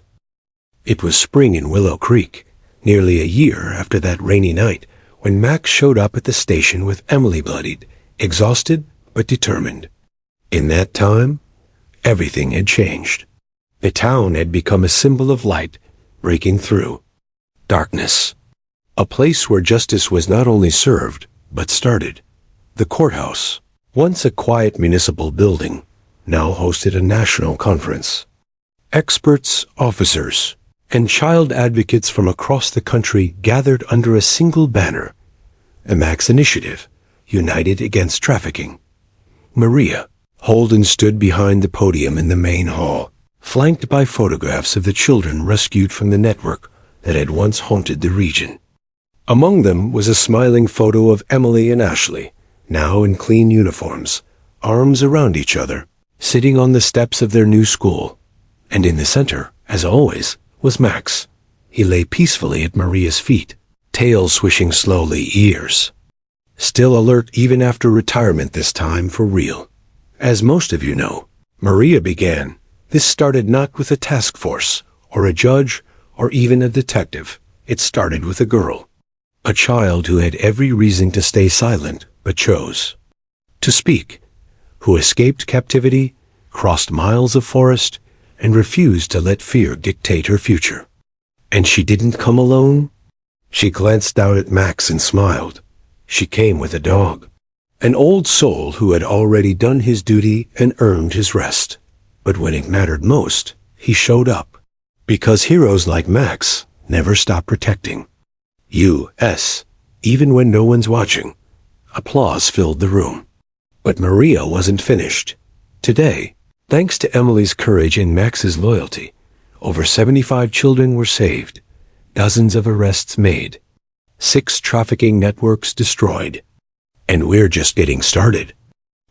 It was spring in Willow Creek, nearly a year after that rainy night, when Max showed up at the station with Emily bloodied, exhausted but determined. In that time, everything had changed. The town had become a symbol of light breaking through darkness. A place where justice was not only served, but started. The courthouse, once a quiet municipal building, now hosted a national conference. Experts, officers, and child advocates from across the country gathered under a single banner, a Max Initiative, united against trafficking. Maria, Holden stood behind the podium in the main hall, flanked by photographs of the children rescued from the network that had once haunted the region. Among them was a smiling photo of Emily and Ashley, now in clean uniforms, arms around each other, sitting on the steps of their new school. And in the center, as always, was Max. He lay peacefully at Maria's feet, tail swishing slowly, ears still alert even after retirement, this time for real. As most of you know, Maria began This started not with a task force, or a judge, or even a detective. It started with a girl. A child who had every reason to stay silent, but chose to speak, who escaped captivity, crossed miles of forest, and refused to let fear dictate her future. And she didn't come alone. She glanced down at Max and smiled. She came with a dog. An old soul who had already done his duty and earned his rest. But when it mattered most, he showed up. Because heroes like Max never stop protecting. U.S. Even when no one's watching. Applause filled the room. But Maria wasn't finished. Today, thanks to Emily's courage and Max's loyalty, over 75 children were saved, dozens of arrests made, 6 trafficking networks destroyed. And we're just getting started.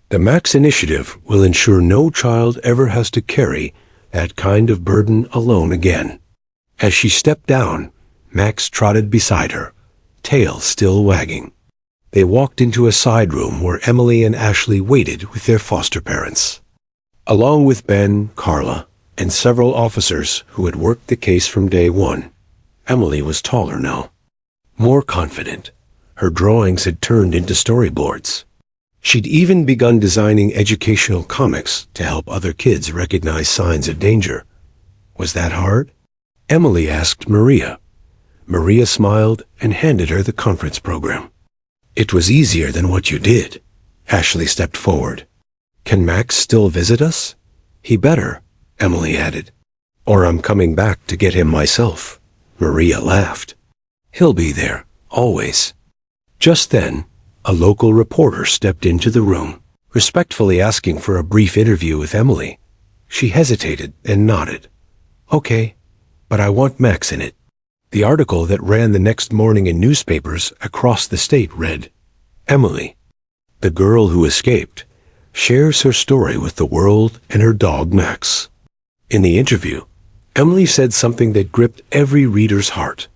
The Max Initiative will ensure no child ever has to carry that kind of burden alone again. As she stepped down, Max trotted beside her, tail still wagging. They walked into a side room where Emily and Ashley waited with their foster parents. Along with Ben, Carla, and several officers who had worked the case from day one. Emily was taller now, more confident. Her drawings had turned into storyboards. She'd even begun designing educational comics to help other kids recognize signs of danger. Was that hard? Emily asked Maria. Maria smiled and handed her the conference program. It was easier than what you did. Ashley stepped forward. Can Max still visit us? He better, Emily added. Or I'm coming back to get him myself. Maria laughed. He'll be there, always. Just then, a local reporter stepped into the room, respectfully asking for a brief interview with Emily. She hesitated and nodded. Okay, but I want Max in it. The article that ran the next morning in newspapers across the state read, Emily, the girl who escaped, shares her story with the world and her dog Max. In the interview, Emily said something that gripped every reader's heart.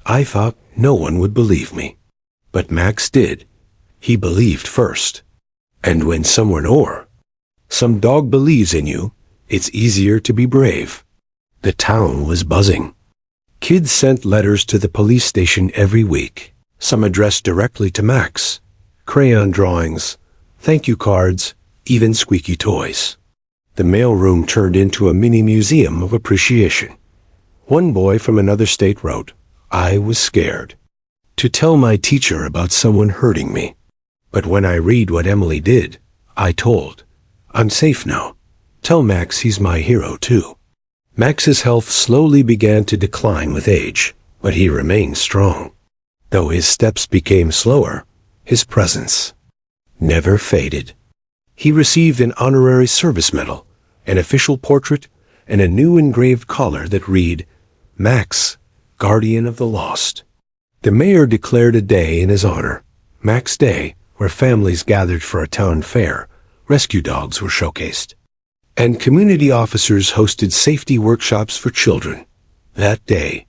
I thought no one would believe me. But Max did. He believed first. And when some dog believes in you, it's easier to be brave. The town was buzzing. Kids sent letters to the police station every week, some addressed directly to Max. Crayon drawings, thank you cards, even squeaky toys. The mailroom turned into a mini museum of appreciation. One boy from another state wrote, I was scared to tell my teacher about someone hurting me. But when I read what Emily did, I told, I'm safe now. Tell Max he's my hero too. Max's health slowly began to decline with age, but he remained strong. Though his steps became slower, his presence never faded. He received an honorary service medal, an official portrait, and a new engraved collar that read, Max, Guardian of the Lost. The mayor declared a day in his honor, Max Day, where families gathered for a town fair, rescue dogs were showcased, and community officers hosted safety workshops for children. That day,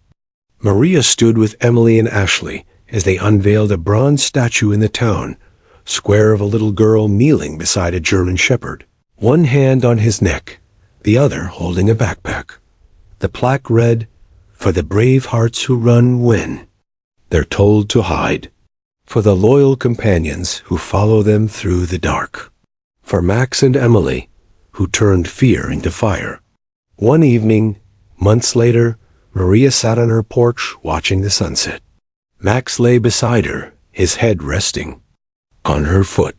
Maria stood with Emily and Ashley as they unveiled a bronze statue in the town, square of a little girl kneeling beside a German shepherd, one hand on his neck, the other holding a backpack. The plaque read, For the brave hearts who run when they're told to hide. For the loyal companions who follow them through the dark. For Max and Emily, who turned fear into fire. One evening, months later, Maria sat on her porch watching the sunset. Max lay beside her, his head resting on her foot.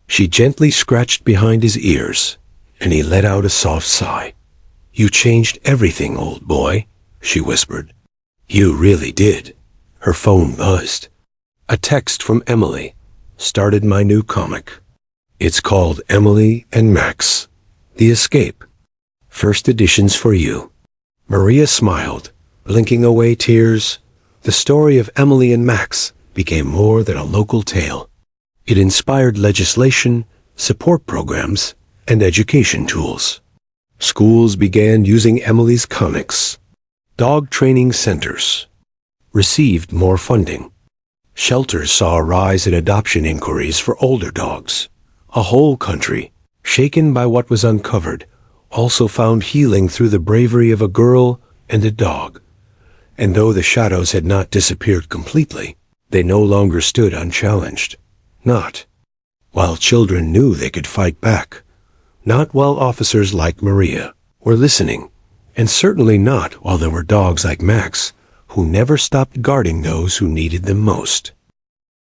She gently scratched behind his ears, and he let out a soft sigh. You changed everything, old boy, she whispered. You really did. Her phone buzzed. A text from Emily started my new comic. It's called Emily and Max, The Escape. First edition's for you. Maria smiled, blinking away tears. The story of Emily and Max became more than a local tale. It inspired legislation, support programs, and education tools. Schools began using Emily's comics. Dog training centers received more funding. Shelters saw a rise in adoption inquiries for older dogs. A whole country, shaken by what was uncovered, also found healing through the bravery of a girl and a dog. And though the shadows had not disappeared completely, they no longer stood unchallenged. Not while children knew they could fight back. Not while officers like Maria were listening. And certainly not while there were dogs like Max, who never stopped guarding those who needed them most.